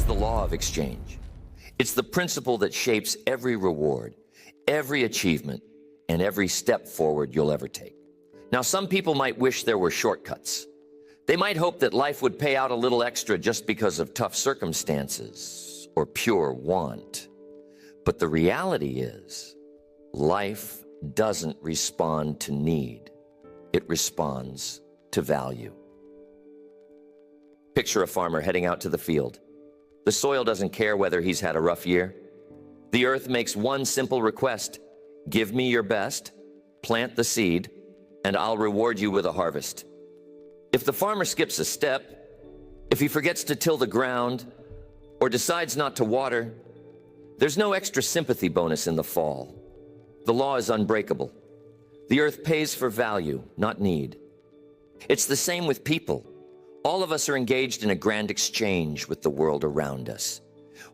the law of exchange. It's the principle that shapes every reward, every achievement, and every step forward you'll ever take. Now, some people might wish there were shortcuts. They might hope that life would pay out a little extra just because of tough circumstances or pure want. But the reality is, life doesn't respond to need. It responds to value. Picture a farmer heading out to the field. The soil doesn't care whether he's had a rough year. The earth makes one simple request: give me your best, plant the seed, and I'll reward you with a harvest. If the farmer skips a step, if he forgets to till the ground, or decides not to water, there's no extra sympathy bonus in the fall. The law is unbreakable. The earth pays for value, not need. It's the same with people. All of us are engaged in a grand exchange with the world around us.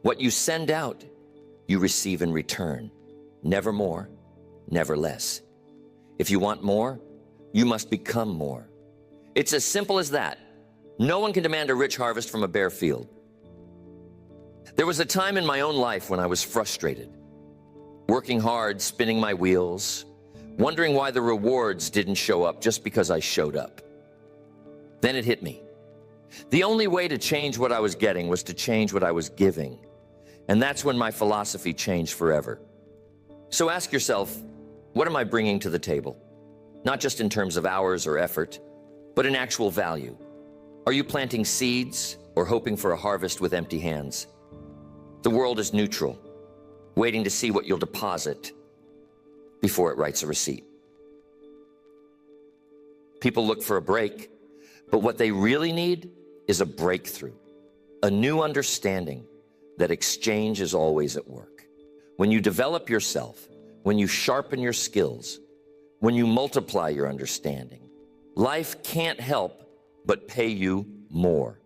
What you send out, you receive in return. Never more, never less. If you want more, you must become more. It's as simple as that. No one can demand a rich harvest from a bare field. There was a time in my own life when I was frustrated, working hard, spinning my wheels, wondering why the rewards didn't show up just because I showed up. Then it hit me. The only way to change what I was getting was to change what I was giving. And that's when my philosophy changed forever. So ask yourself, what am I bringing to the table? Not just in terms of hours or effort, but in actual value. Are you planting seeds or hoping for a harvest with empty hands? The world is neutral, waiting to see what you'll deposit before it writes a receipt. People look for a break, but what they really need is a breakthrough, a new understanding that exchange is always at work. When you develop yourself, when you sharpen your skills, when you multiply your understanding, life can't help but pay you more.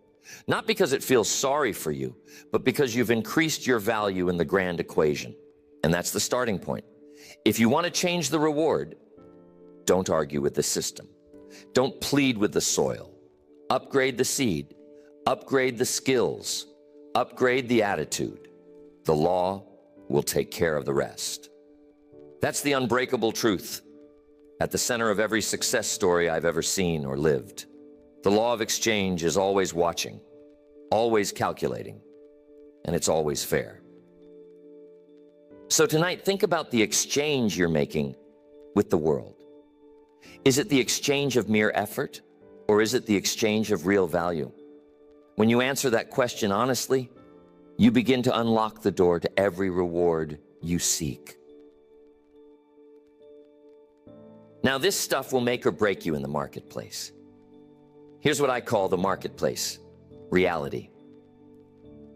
Not because it feels sorry for you, but because you've increased your value in the grand equation. And that's the starting point. If you want to change the reward, don't argue with the system. Don't plead with the soil. Upgrade the seed, upgrade the skills, upgrade the attitude. The law will take care of the rest. That's the unbreakable truth at the center of every success story I've ever seen or lived. The law of exchange is always watching, always calculating, and it's always fair. So tonight, think about the exchange you're making with the world. Is it the exchange of mere effort, or is it the exchange of real value? When you answer that question honestly, you begin to unlock the door to every reward you seek. Now, this stuff will make or break you in the marketplace. Here's what I call the marketplace: reality.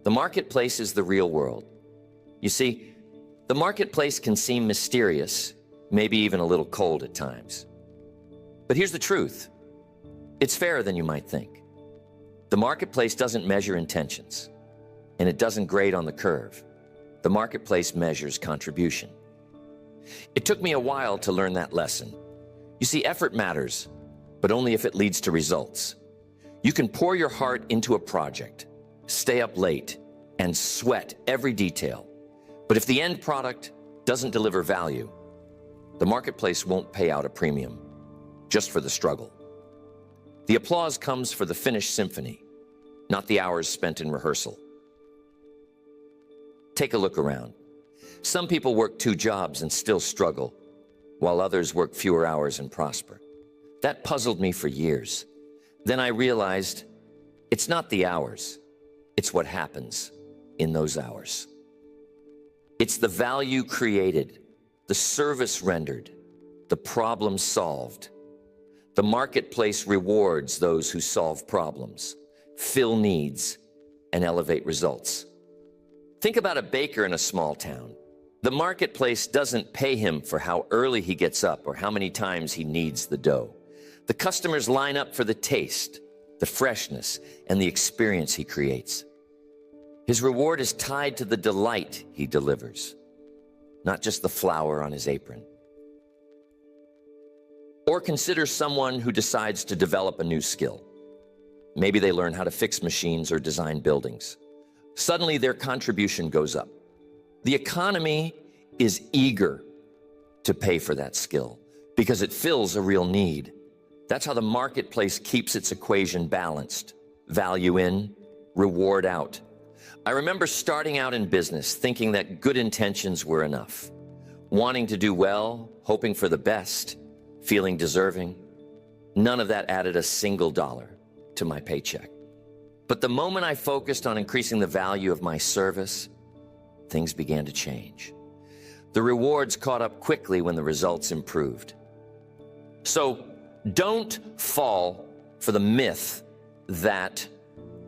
The marketplace is the real world. You see, the marketplace can seem mysterious, maybe even a little cold at times. But here's the truth. It's fairer than you might think. The marketplace doesn't measure intentions, and it doesn't grade on the curve. The marketplace measures contribution. It took me a while to learn that lesson. You see, effort matters, but only if it leads to results. You can pour your heart into a project, stay up late, and sweat every detail. But if the end product doesn't deliver value, the marketplace won't pay out a premium just for the struggle. The applause comes for the finished symphony, not the hours spent in rehearsal. Take a look around. Some people work 2 jobs and still struggle, while others work fewer hours and prosper. That puzzled me for years. Then I realized it's not the hours, it's what happens in those hours. It's the value created, the service rendered, the problem solved. The marketplace rewards those who solve problems, fill needs, and elevate results. Think about a baker in a small town. The marketplace doesn't pay him for how early he gets up or how many times he kneads the dough. The customers line up for the taste, the freshness, and the experience he creates. His reward is tied to the delight he delivers, not just the flour on his apron. Or consider someone who decides to develop a new skill. Maybe they learn how to fix machines or design buildings. Suddenly their contribution goes up. The economy is eager to pay for that skill because it fills a real need. That's how the marketplace keeps its equation balanced. Value in, reward out. I remember starting out in business thinking that good intentions were enough. Wanting to do well, hoping for the best, feeling deserving. None of that added a single dollar to my paycheck. But the moment I focused on increasing the value of my service, things began to change. The rewards caught up quickly when the results improved. So don't fall for the myth that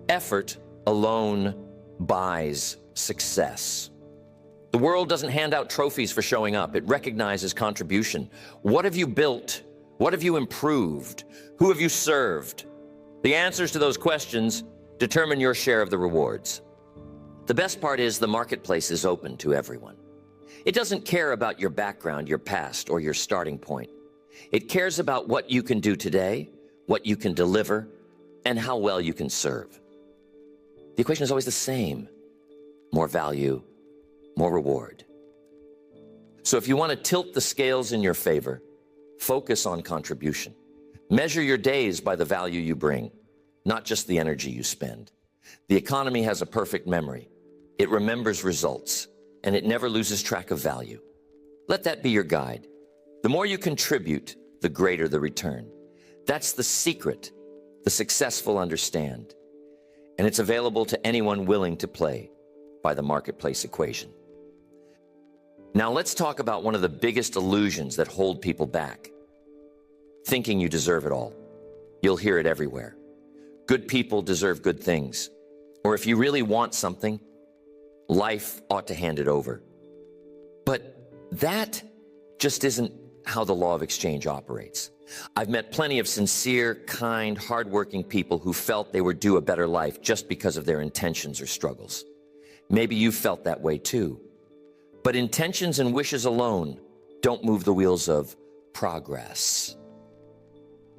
effort alone buys success. The world doesn't hand out trophies for showing up. It recognizes contribution. What have you built? What have you improved? Who have you served? The answers to those questions determine your share of the rewards. The best part is the marketplace is open to everyone. It doesn't care about your background, your past, or your starting point. It cares about what you can do today, what you can deliver, and how well you can serve. The equation is always the same. More value, more reward. So if you want to tilt the scales in your favor, focus on contribution. Measure your days by the value you bring, not just the energy you spend. The economy has a perfect memory. It remembers results, and it never loses track of value. Let that be your guide. The more you contribute, the greater the return. That's the secret the successful understand. And it's available to anyone willing to play by the marketplace equation. Now let's talk about one of the biggest illusions that hold people back. Thinking you deserve it all. You'll hear it everywhere. Good people deserve good things. Or if you really want something, life ought to hand it over. But that just isn't how the law of exchange operates. I've met plenty of sincere, kind, hardworking people who felt they were due a better life just because of their intentions or struggles. Maybe you felt that way too. But intentions and wishes alone don't move the wheels of progress.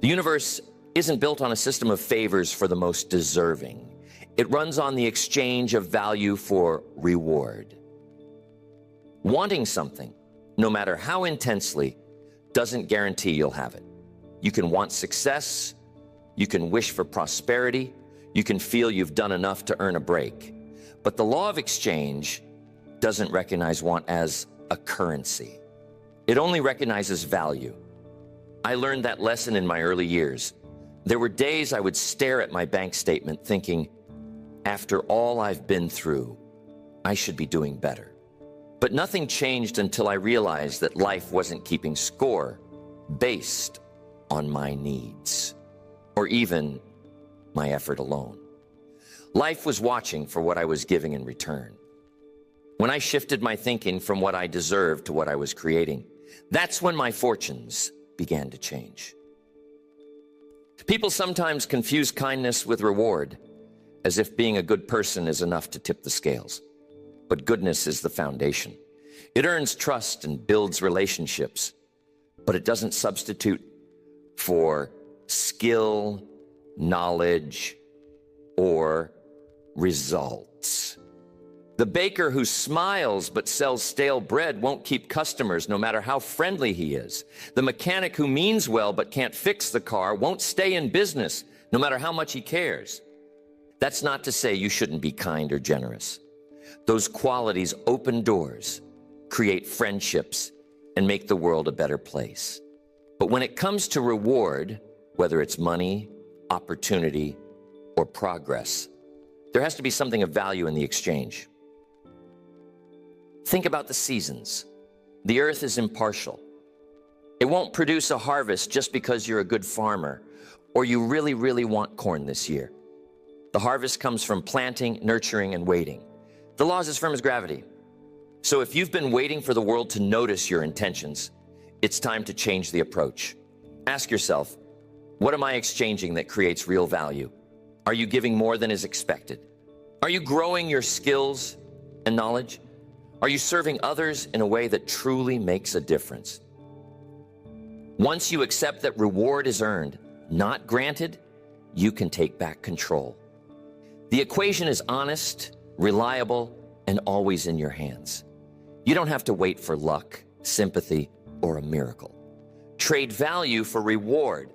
The universe isn't built on a system of favors for the most deserving. It runs on the exchange of value for reward. Wanting something, no matter how intensely, doesn't guarantee you'll have it. You can want success, you can wish for prosperity, you can feel you've done enough to earn a break. But the law of exchange doesn't recognize want as a currency. It only recognizes value. I learned that lesson in my early years. There were days I would stare at my bank statement thinking, after all I've been through, I should be doing better. But nothing changed until I realized that life wasn't keeping score based on my needs, or even my effort alone. Life was watching for what I was giving in return. When I shifted my thinking from what I deserved to what I was creating, that's when my fortunes began to change. People sometimes confuse kindness with reward, as if being a good person is enough to tip the scales. But goodness is the foundation. It earns trust and builds relationships, but it doesn't substitute for skill, knowledge, or results. The baker who smiles but sells stale bread won't keep customers no matter how friendly he is. The mechanic who means well but can't fix the car won't stay in business no matter how much he cares. That's not to say you shouldn't be kind or generous. Those qualities open doors, create friendships, and make the world a better place. But when it comes to reward, whether it's money, opportunity, or progress, there has to be something of value in the exchange. Think about the seasons. The earth is impartial. It won't produce a harvest just because you're a good farmer or you really, really want corn this year. The harvest comes from planting, nurturing, and waiting. The law is as firm as gravity. So if you've been waiting for the world to notice your intentions, it's time to change the approach. Ask yourself, what am I exchanging that creates real value? Are you giving more than is expected? Are you growing your skills and knowledge? Are you serving others in a way that truly makes a difference? Once you accept that reward is earned, not granted, you can take back control. The equation is honest reliable, and always in your hands. You don't have to wait for luck, sympathy, or a miracle. Trade value for reward,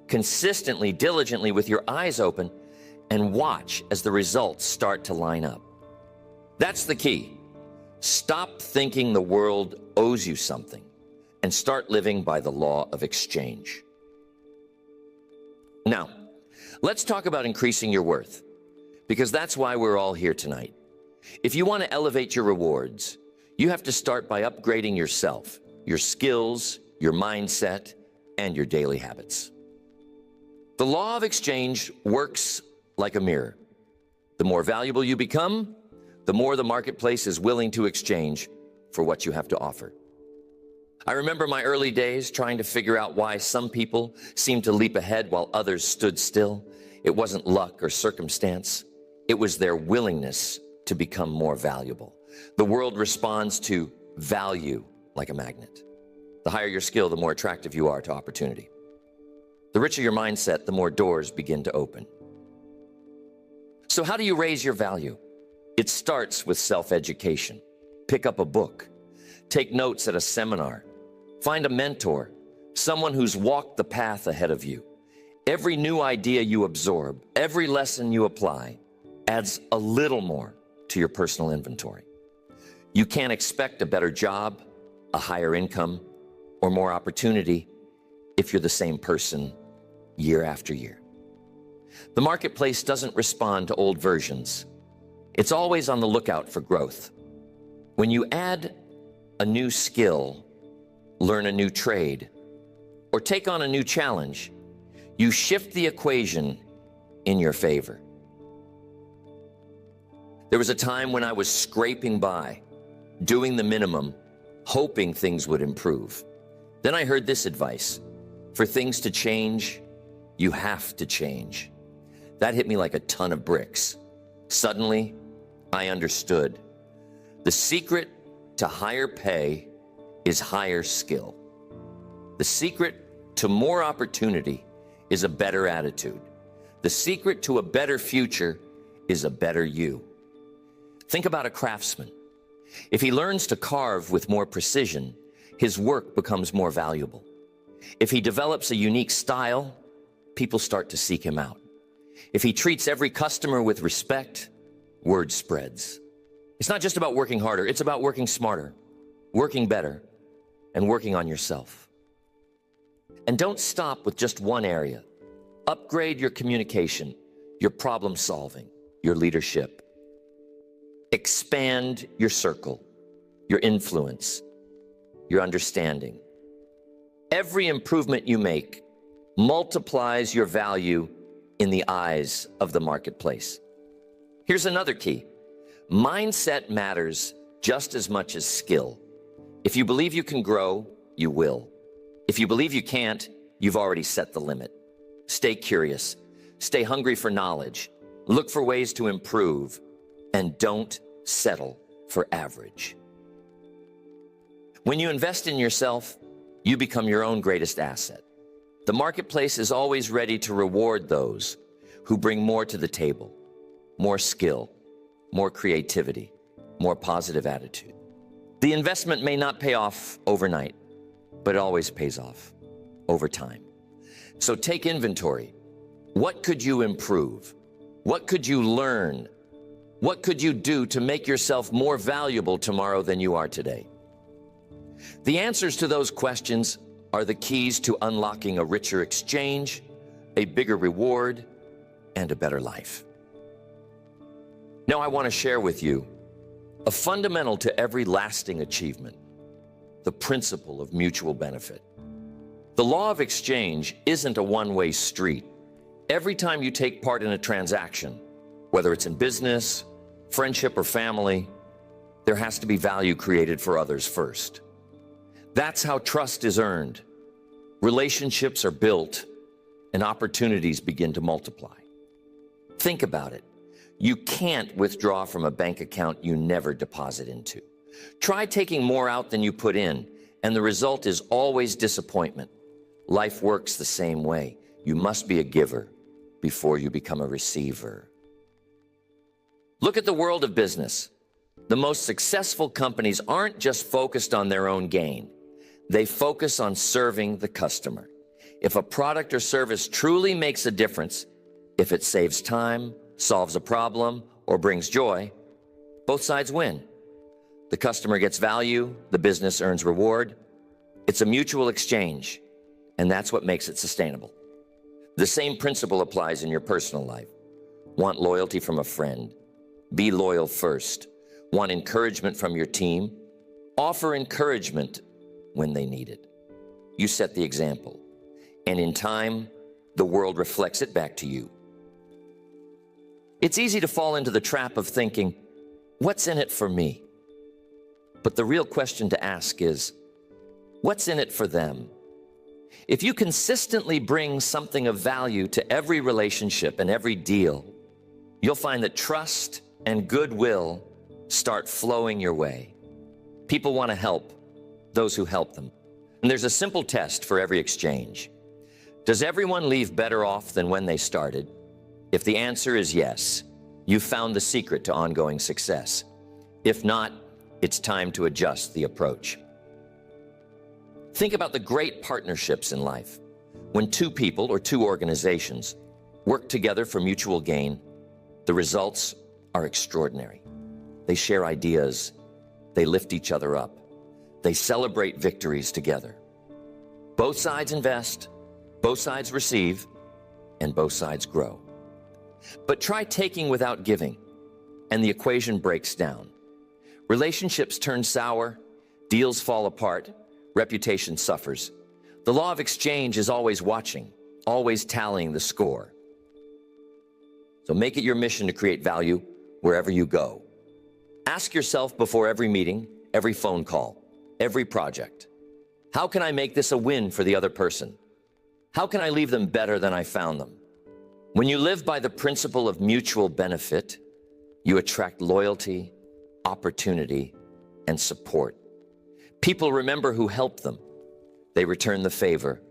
consistently, diligently with your eyes open, and watch as the results start to line up. That's the key. Stop thinking the world owes you something and start living by the law of exchange. Now, let's talk about increasing your worth, because that's why we're all here tonight. If you want to elevate your rewards, you have to start by upgrading yourself, your skills, your mindset, and your daily habits. The law of exchange works like a mirror. The more valuable you become, the more the marketplace is willing to exchange for what you have to offer. I remember my early days trying to figure out why some people seemed to leap ahead while others stood still. It wasn't luck or circumstance. It was their willingness to become more valuable. The world responds to value like a magnet. The higher your skill, the more attractive you are to opportunity. The richer your mindset, the more doors begin to open. So how do you raise your value? It starts with self-education. Pick up a book. Take notes at a seminar. Find a mentor, someone who's walked the path ahead of you. Every new idea you absorb, every lesson you apply, adds a little more to your personal inventory. You can't expect a better job, a higher income, or more opportunity if you're the same person year after year. The marketplace doesn't respond to old versions. It's always on the lookout for growth. When you add a new skill, learn a new trade, or take on a new challenge, you shift the equation in your favor. There was a time when I was scraping by, doing the minimum, hoping things would improve. Then I heard this advice: for things to change, you have to change. That hit me like a ton of bricks. Suddenly, I understood. The secret to higher pay is higher skill. The secret to more opportunity is a better attitude. The secret to a better future is a better you. Think about a craftsman. If he learns to carve with more precision, his work becomes more valuable. If he develops a unique style, people start to seek him out. If he treats every customer with respect, word spreads. It's not just about working harder, it's about working smarter, working better, and working on yourself. And don't stop with just one area. Upgrade your communication, your problem solving, your leadership. Expand your circle, your influence, your understanding. Every improvement you make multiplies your value in the eyes of the marketplace. Here's another key. Mindset matters just as much as skill. If you believe you can grow, you will. If you believe you can't, you've already set the limit. Stay curious. Stay hungry for knowledge. Look for ways to improve. And don't settle for average. When you invest in yourself, you become your own greatest asset. The marketplace is always ready to reward those who bring more to the table, more skill, more creativity, more positive attitude. The investment may not pay off overnight, but it always pays off over time. So take inventory. What could you improve? What could you learn? What could you do to make yourself more valuable tomorrow than you are today? The answers to those questions are the keys to unlocking a richer exchange, a bigger reward, and a better life. Now I want to share with you a fundamental to every lasting achievement, the principle of mutual benefit. The law of exchange isn't a one-way street. Every time you take part in a transaction, whether it's in business, friendship, or family, there has to be value created for others first. That's how trust is earned. Relationships are built and opportunities begin to multiply. Think about it. You can't withdraw from a bank account you never deposit into. Try taking more out than you put in, and the result is always disappointment. Life works the same way. You must be a giver before you become a receiver. Look at the world of business. The most successful companies aren't just focused on their own gain. They focus on serving the customer. If a product or service truly makes a difference, if it saves time, solves a problem, or brings joy, both sides win. The customer gets value, the business earns reward. It's a mutual exchange, and that's what makes it sustainable. The same principle applies in your personal life. Want loyalty from a friend? Be loyal first. Want encouragement from your team? Offer encouragement when they need it. You set the example, and in time, the world reflects it back to you. It's easy to fall into the trap of thinking, what's in it for me? But the real question to ask is, what's in it for them? If you consistently bring something of value to every relationship and every deal, you'll find that trust and goodwill start flowing your way. People want to help those who help them. And there's a simple test for every exchange. Does everyone leave better off than when they started? If the answer is yes, you've found the secret to ongoing success. If not, it's time to adjust the approach. Think about the great partnerships in life. When two people or two organizations work together for mutual gain, the results are extraordinary. They share ideas, they lift each other up, they celebrate victories together. Both sides invest, both sides receive, and both sides grow. But try taking without giving, and the equation breaks down. Relationships turn sour, deals fall apart, reputation suffers. The law of exchange is always watching, always tallying the score. So make it your mission to create value wherever you go. Ask yourself before every meeting, every phone call, every project, how can I make this a win for the other person? How can I leave them better than I found them? When you live by the principle of mutual benefit, you attract loyalty, opportunity, and support. People remember who helped them. They return the favor,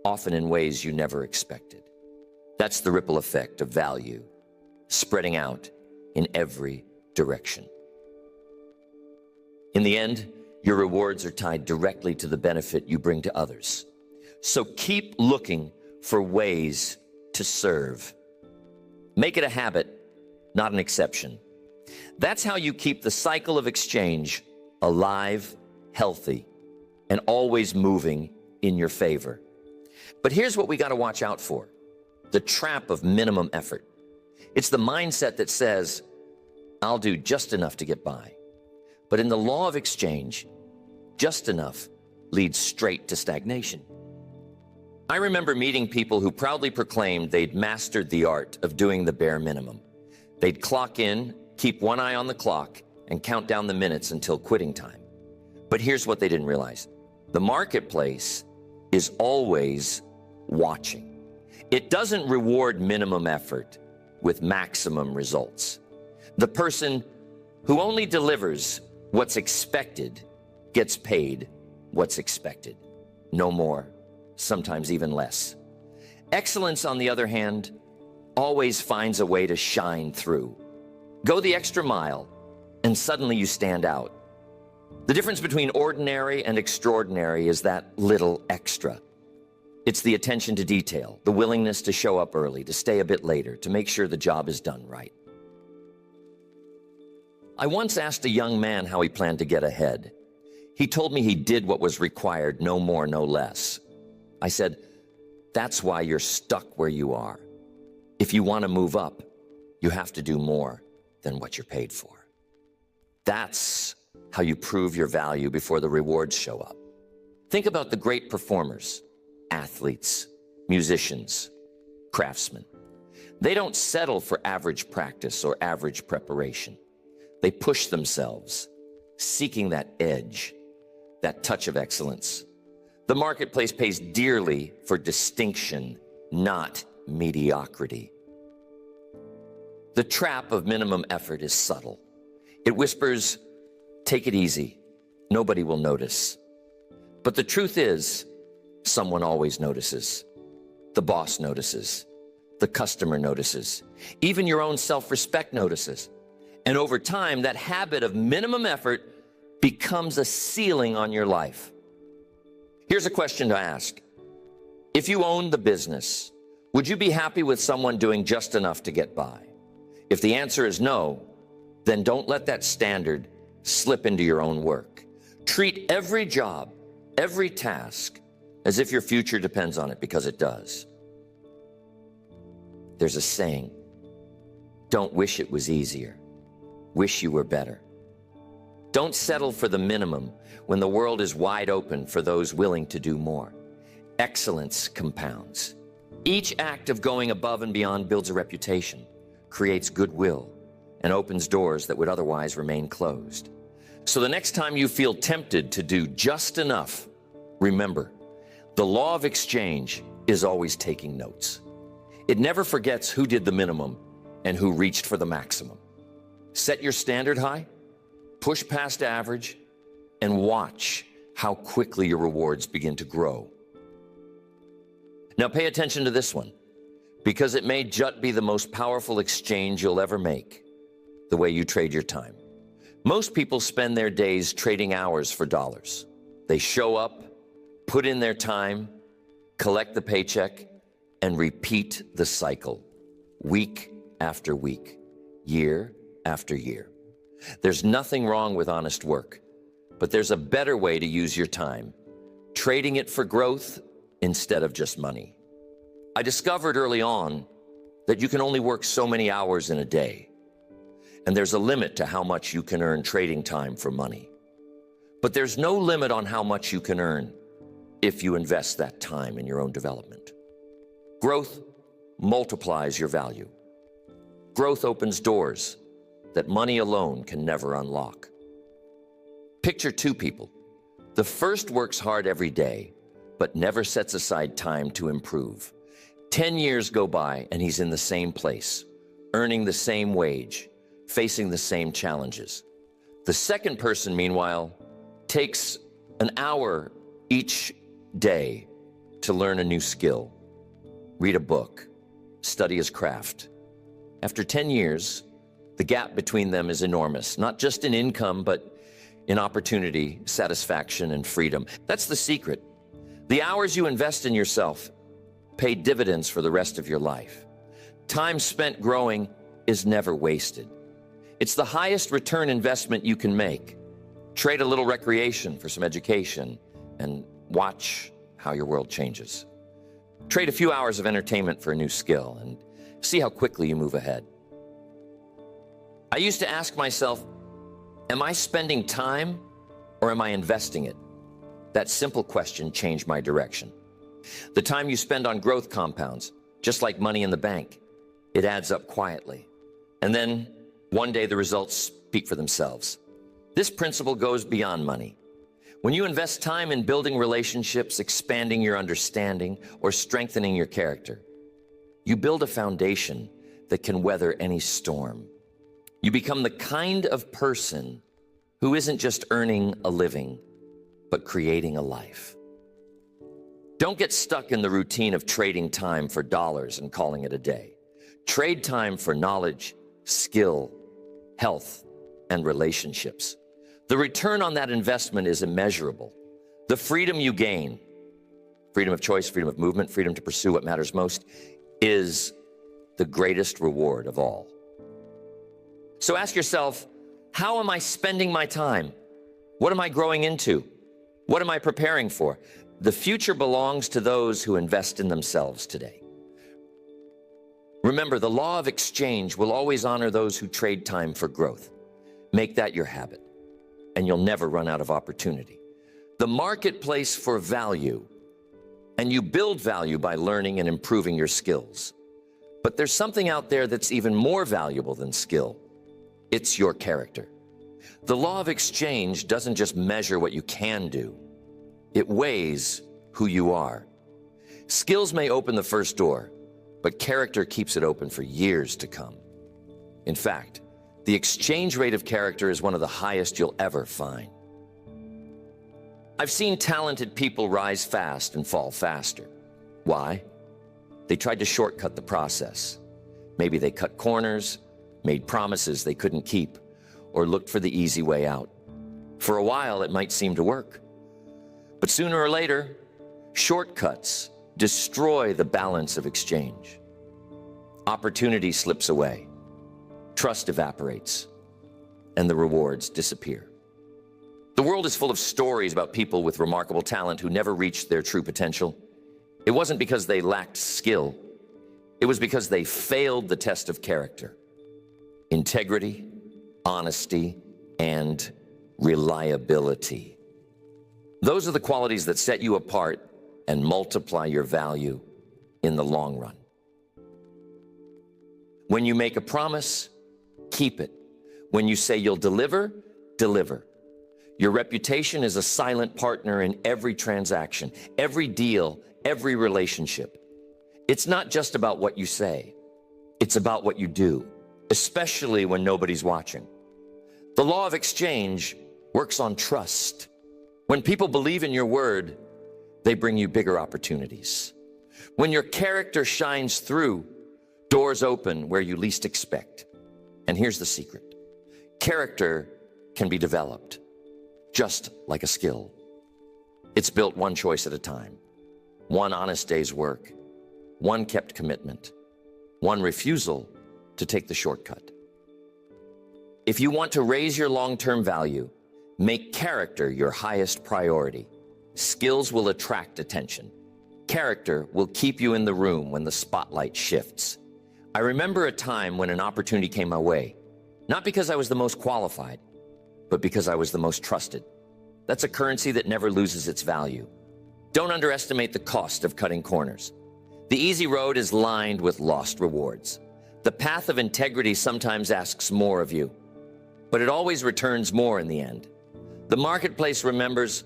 often in ways you never expected. That's the ripple effect of value, spreading out in every direction. In the end, your rewards are tied directly to the benefit you bring to others. So keep looking for ways to serve. Make it a habit, not an exception. That's how you keep the cycle of exchange alive, healthy, and always moving in your favor. But here's what we got to watch out for: the trap of minimum effort. It's the mindset that says, I'll do just enough to get by. But in the law of exchange, just enough leads straight to stagnation. I remember meeting people who proudly proclaimed they'd mastered the art of doing the bare minimum. They'd clock in, keep one eye on the clock, and count down the minutes until quitting time. But here's what they didn't realize. The marketplace is always watching. It doesn't reward minimum effort with maximum results. The person who only delivers what's expected gets paid what's expected. No more, sometimes even less. Excellence, on the other hand, always finds a way to shine through. Go the extra mile, and suddenly you stand out. The difference between ordinary and extraordinary is that little extra. It's the attention to detail, the willingness to show up early, to stay a bit later, to make sure the job is done right. I once asked a young man how he planned to get ahead. He told me he did what was required, no more, no less. I said, that's why you're stuck where you are. If you want to move up, you have to do more than what you're paid for. That's how you prove your value before the rewards show up. Think about the great performers, athletes, musicians, craftsmen. They don't settle for average practice or average preparation. They push themselves, seeking that edge, that touch of excellence. The marketplace pays dearly for distinction, not mediocrity. The trap of minimum effort is subtle. It whispers, take it easy, nobody will notice. But the truth is, someone always notices. The boss notices. The customer notices. Even your own self-respect notices. And over time, that habit of minimum effort becomes a ceiling on your life. Here's a question to ask. If you owned the business, would you be happy with someone doing just enough to get by? If the answer is no, then don't let that standard slip into your own work. Treat every job, every task, as if your future depends on it, because it does. There's a saying, don't wish it was easier, wish you were better. Don't settle for the minimum when the world is wide open for those willing to do more. Excellence compounds. Each act of going above and beyond builds a reputation, creates goodwill, and opens doors that would otherwise remain closed. So the next time you feel tempted to do just enough, remember, the law of exchange is always taking notes. It never forgets who did the minimum and who reached for the maximum. Set your standard high, push past average, and watch how quickly your rewards begin to grow. Now pay attention to this one, because it may just be the most powerful exchange you'll ever make, the way you trade your time. Most people spend their days trading hours for dollars. They show up, put in their time, collect the paycheck, and repeat the cycle, week after week, year after year. There's nothing wrong with honest work, but there's a better way to use your time, trading it for growth instead of just money. I discovered early on that you can only work so many hours in a day, and there's a limit to how much you can earn trading time for money. But there's no limit on how much you can earn if you invest that time in your own development. Growth multiplies your value. Growth opens doors that money alone can never unlock. Picture two people. The first works hard every day, but never sets aside time to improve. 10 years go by and he's in the same place, earning the same wage, facing the same challenges. The second person, meanwhile, takes an hour each day to learn a new skill, read a book, study his craft. After 10 years, the gap between them is enormous, not just in income, but in opportunity, satisfaction, and freedom. That's the secret. The hours you invest in yourself pay dividends for the rest of your life. Time spent growing is never wasted. It's the highest return investment you can make. Trade a little recreation for some education and watch how your world changes. Trade a few hours of entertainment for a new skill and see how quickly you move ahead. I used to ask myself, am I spending time or am I investing it? That simple question changed my direction. The time you spend on growth compounds, just like money in the bank. It adds up quietly. And then one day the results speak for themselves. This principle goes beyond money. When you invest time in building relationships, expanding your understanding, or strengthening your character, you build a foundation that can weather any storm. You become the kind of person who isn't just earning a living, but creating a life. Don't get stuck in the routine of trading time for dollars and calling it a day. Trade time for knowledge, skill, health, and relationships. The return on that investment is immeasurable. The freedom you gain, freedom of choice, freedom of movement, freedom to pursue what matters most, is the greatest reward of all. So ask yourself, how am I spending my time? What am I growing into? What am I preparing for? The future belongs to those who invest in themselves today. Remember, the law of exchange will always honor those who trade time for growth. Make that your habit, and you'll never run out of opportunity. The marketplace for value, and you build value by learning and improving your skills. But there's something out there that's even more valuable than skill. It's your character. The law of exchange doesn't just measure what you can do. It weighs who you are. Skills may open the first door, but character keeps it open for years to come. In fact, the exchange rate of character is one of the highest you'll ever find. I've seen talented people rise fast and fall faster. Why? They tried to shortcut the process. Maybe they cut corners, made promises they couldn't keep, or looked for the easy way out. For a while, it might seem to work. But sooner or later, shortcuts destroy the balance of exchange. Opportunity slips away, trust evaporates, and the rewards disappear. The world is full of stories about people with remarkable talent who never reached their true potential. It wasn't because they lacked skill. It was because they failed the test of character, integrity, honesty, and reliability. Those are the qualities that set you apart and multiply your value in the long run. When you make a promise, keep it. When you say you'll deliver, deliver. Your reputation is a silent partner in every transaction, every deal, every relationship. It's not just about what you say. It's about what you do, especially when nobody's watching. The law of exchange works on trust. When people believe in your word, they bring you bigger opportunities. When your character shines through, doors open where you least expect. And here's the secret. Character can be developed, just like a skill. It's built one choice at a time, one honest day's work, one kept commitment, one refusal to take the shortcut. If you want to raise your long-term value, make character your highest priority. Skills will attract attention. Character will keep you in the room when the spotlight shifts. I remember a time when an opportunity came my way, not because I was the most qualified, but because I was the most trusted. That's a currency that never loses its value. Don't underestimate the cost of cutting corners. The easy road is lined with lost rewards. The path of integrity sometimes asks more of you, but it always returns more in the end. The marketplace remembers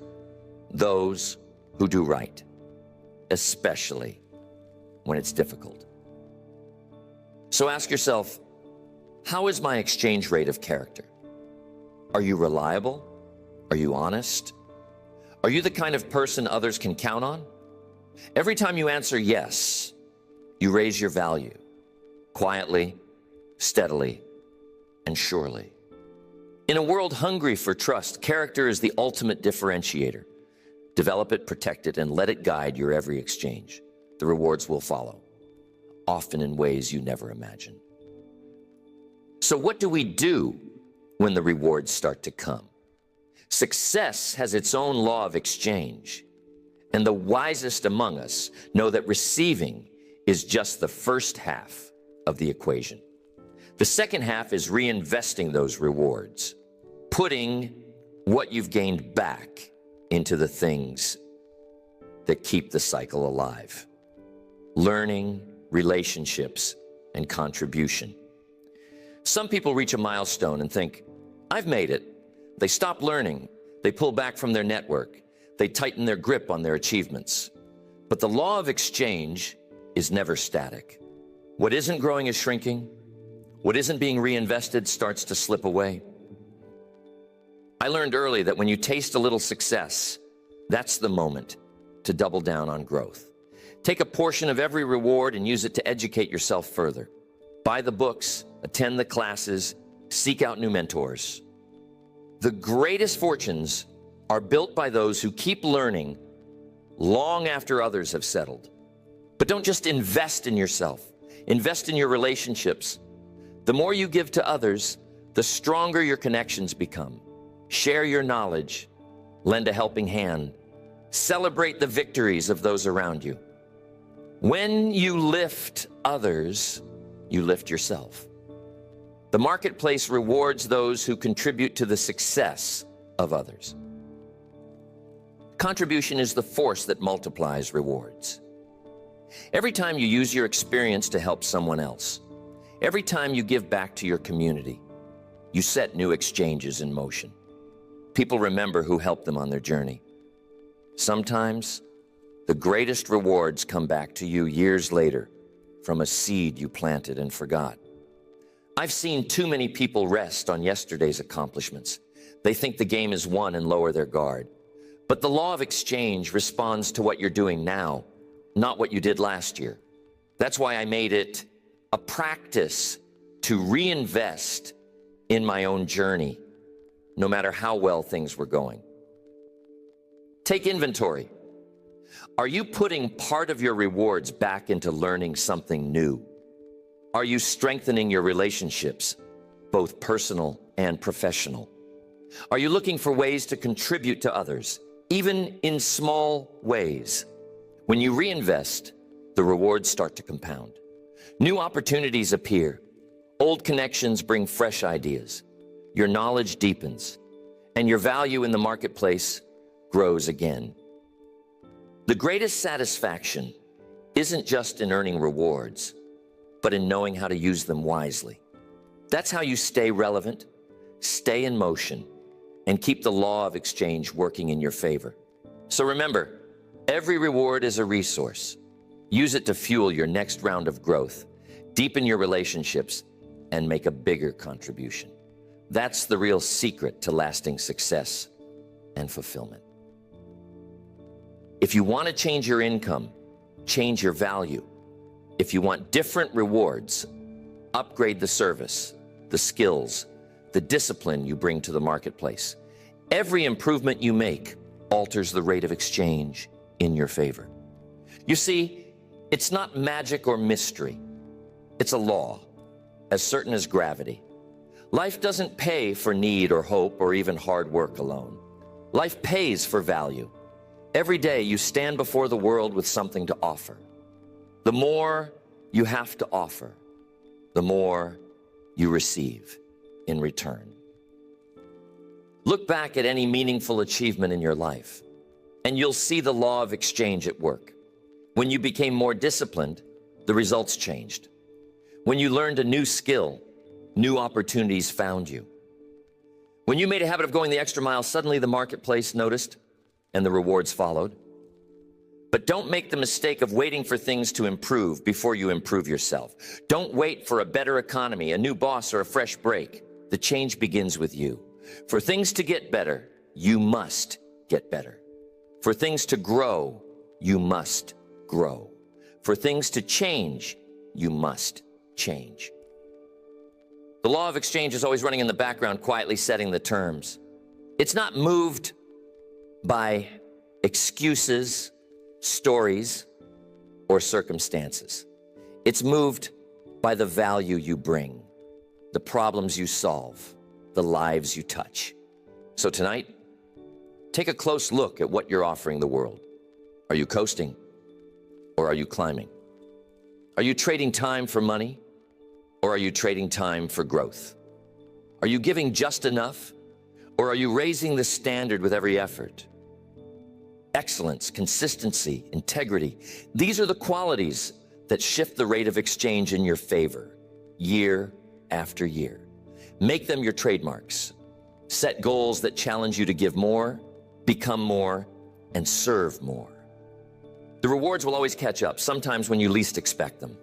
those who do right, especially when it's difficult. So ask yourself, how is my exchange rate of character? Are you reliable? Are you honest? Are you the kind of person others can count on? Every time you answer yes, you raise your value, quietly, steadily, and surely. In a world hungry for trust, character is the ultimate differentiator. Develop it, protect it, and let it guide your every exchange. The rewards will follow, often in ways you never imagined. So what do we do when the rewards start to come? Success has its own law of exchange, and the wisest among us know that receiving is just the first half of the equation. The second half is reinvesting those rewards, putting what you've gained back into the things that keep the cycle alive. Learning, relationships, and contribution. Some people reach a milestone and think, I've made it. They stop learning. They pull back from their network. They tighten their grip on their achievements. But the law of exchange is never static. What isn't growing is shrinking. What isn't being reinvested starts to slip away. I learned early that when you taste a little success, that's the moment to double down on growth. Take a portion of every reward and use it to educate yourself further. Buy the books, attend the classes, seek out new mentors. The greatest fortunes are built by those who keep learning long after others have settled. But don't just invest in yourself. Invest in your relationships. The more you give to others, the stronger your connections become. Share your knowledge. Lend a helping hand. Celebrate the victories of those around you. When you lift others, you lift yourself. The marketplace rewards those who contribute to the success of others. Contribution is the force that multiplies rewards. Every time you use your experience to help someone else, every time you give back to your community, you set new exchanges in motion. People remember who helped them on their journey. Sometimes, the greatest rewards come back to you years later from a seed you planted and forgot. I've seen too many people rest on yesterday's accomplishments. They think the game is won and lower their guard. But the law of exchange responds to what you're doing now, not what you did last year. That's why I made it a practice to reinvest in my own journey, no matter how well things were going. Take inventory. Are you putting part of your rewards back into learning something new? Are you strengthening your relationships, both personal and professional? Are you looking for ways to contribute to others, even in small ways? When you reinvest, the rewards start to compound. New opportunities appear. Old connections bring fresh ideas. Your knowledge deepens, and your value in the marketplace grows again. The greatest satisfaction isn't just in earning rewards, but in knowing how to use them wisely. That's how you stay relevant, stay in motion, and keep the law of exchange working in your favor. So remember, every reward is a resource. Use it to fuel your next round of growth, deepen your relationships, and make a bigger contribution. That's the real secret to lasting success and fulfillment. If you want to change your income, change your value. If you want different rewards, upgrade the service, the skills, the discipline you bring to the marketplace. Every improvement you make alters the rate of exchange in your favor. You see, it's not magic or mystery. It's a law, as certain as gravity. Life doesn't pay for need or hope or even hard work alone. Life pays for value. Every day you stand before the world with something to offer. The more you have to offer, the more you receive in return. Look back at any meaningful achievement in your life, and you'll see the law of exchange at work. When you became more disciplined, the results changed. When you learned a new skill, new opportunities found you. When you made a habit of going the extra mile, suddenly the marketplace noticed and the rewards followed. But don't make the mistake of waiting for things to improve before you improve yourself. Don't wait for a better economy, a new boss, or a fresh break. The change begins with you. For things to get better, you must get better. For things to grow, you must grow. For things to change, you must change. The law of exchange is always running in the background, quietly setting the terms. It's not moved by excuses, stories, or circumstances. It's moved by the value you bring, the problems you solve, the lives you touch. So tonight, take a close look at what you're offering the world. Are you coasting, or are you climbing? Are you trading time for money, or are you trading time for growth? Are you giving just enough, or are you raising the standard with every effort? Excellence, consistency, integrity, these are the qualities that shift the rate of exchange in your favor, year after year. Make them your trademarks. Set goals that challenge you to give more, become more, and serve more. The rewards will always catch up, sometimes when you least expect them.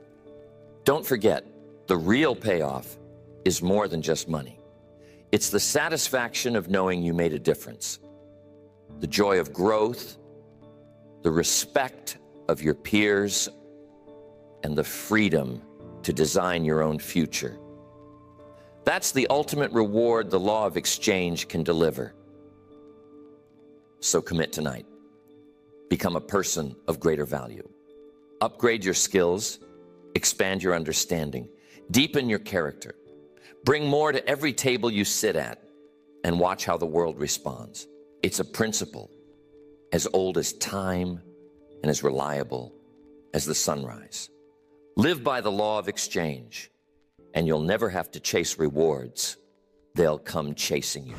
Don't forget, the real payoff is more than just money. It's the satisfaction of knowing you made a difference, the joy of growth, the respect of your peers, and the freedom to design your own future. That's the ultimate reward the law of exchange can deliver. So commit tonight. Become a person of greater value. Upgrade your skills, expand your understanding, deepen your character. Bring more to every table you sit at, and watch how the world responds. It's a principle as old as time and as reliable as the sunrise. Live by the law of exchange, and you'll never have to chase rewards. They'll come chasing you.